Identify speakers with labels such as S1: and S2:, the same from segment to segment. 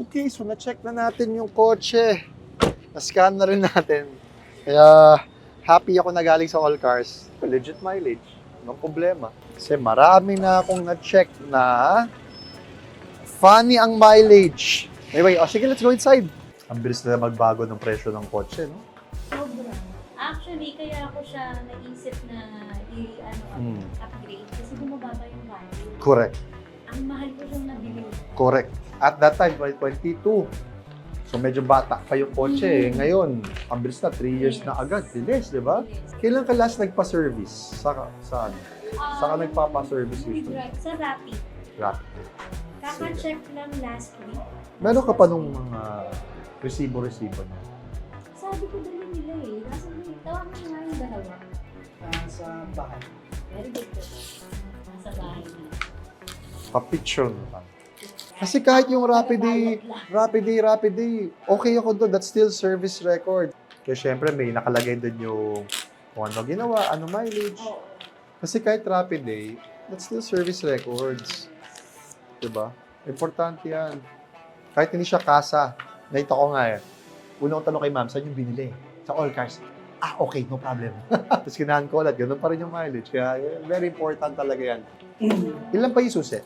S1: Okay, so na-check na natin yung kotse. Na-scan na rin natin. Kaya happy ako na galing sa All Cars. Legit mileage. Walang problema. Kasi marami na akong na-check na funny ang mileage. Anyway, sige, let's go inside. Ang bilis na magbago ng presyo ng kotse, no?
S2: Sobra. Actually, kaya ako siya naisip na upgrade kasi bumababa yung value.
S1: Correct.
S2: Ang mahal ko siyang nabili.
S1: Correct. At that time, 2022. So medyo bata pa yung kotse. Ngayon, ang bilis na, 3 years na agad. Bilis, di ba? Kailan ka last nagpa-service? Saan? Saan ka nagpapa-service usually?
S2: Sa Rappi.
S1: Rappi.
S2: Kaka-check lang last week.
S1: Meron ka pa nung mga resibo na?
S2: Sabi ko dali nila eh. Nasa tawag mo nga yung dalawa.
S3: Sa bahay.
S2: Very good po. Nasa bahay na.
S1: Pa-picture mo. Kasi kahit yung Rapid Day, okay ako doon. That's still service record. Kaya syempre may nakalagay doon yung kung ano ginawa, ano mileage.
S2: Oo.
S1: Kasi kahit Rapid Day, that's still service records. Diba? Importante yan. Kahit hindi siya kasa. Nakita ko nga eh. Unang tanong kay ma'am, saan yung binili? Sa All Cars. Okay, no problem. Tapos kinahan ko ulit, ganun pa rin yung mileage. Kaya very important talaga yan. Ilan pa yung susi?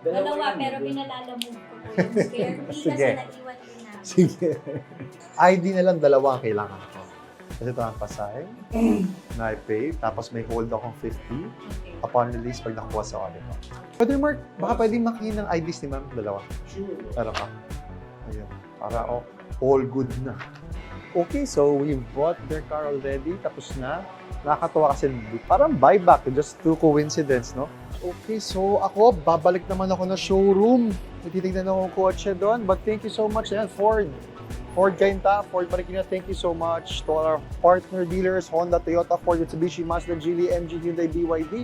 S2: Dalawa, pero pinalalamove ko po yung spare key kasi
S1: Sige.
S2: naiwan din namin.
S1: Sige. ID na lang dalawa ang kailangan ko. Kasi ito ang pasahe, na i-pay, tapos may hold akong 50
S2: Okay.
S1: upon release pag nakuha sa audit. Pwede Mark, baka pwede makihin ng IDs ni ma'am, dalawa.
S3: Sure.
S1: Pero ka. Ayun. Para all good na. Okay, so we bought their car already. Tapos na. Nakakatawa kasi parang buyback. Just two coincidence, no? Okay, so ako, babalik naman ako na showroom. Titignan ako ng kotse doon. But thank you so much. Ayan, Ford. Ford Cainta, Ford Marikina, thank you so much to all our partner dealers, Honda, Toyota, Ford, Mitsubishi, Mazda, Geely, MG, Hyundai, BYD.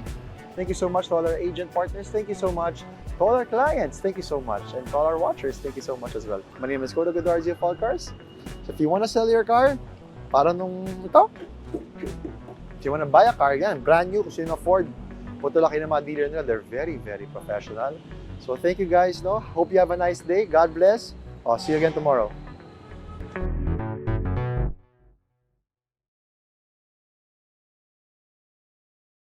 S1: Thank you so much to all our agent partners. Thank you so much to all our clients. Thank you so much. And to all our watchers, thank you so much as well. My name is Kodo Godarzi of All Cars. So if you want to sell your car, para nung ito, if you want to buy a car, yan, brand new, kung sino afford, punta lang kayo ng mga dealer nila. They're very, very professional. So thank you guys, no? Hope you have a nice day. God bless. See you again tomorrow.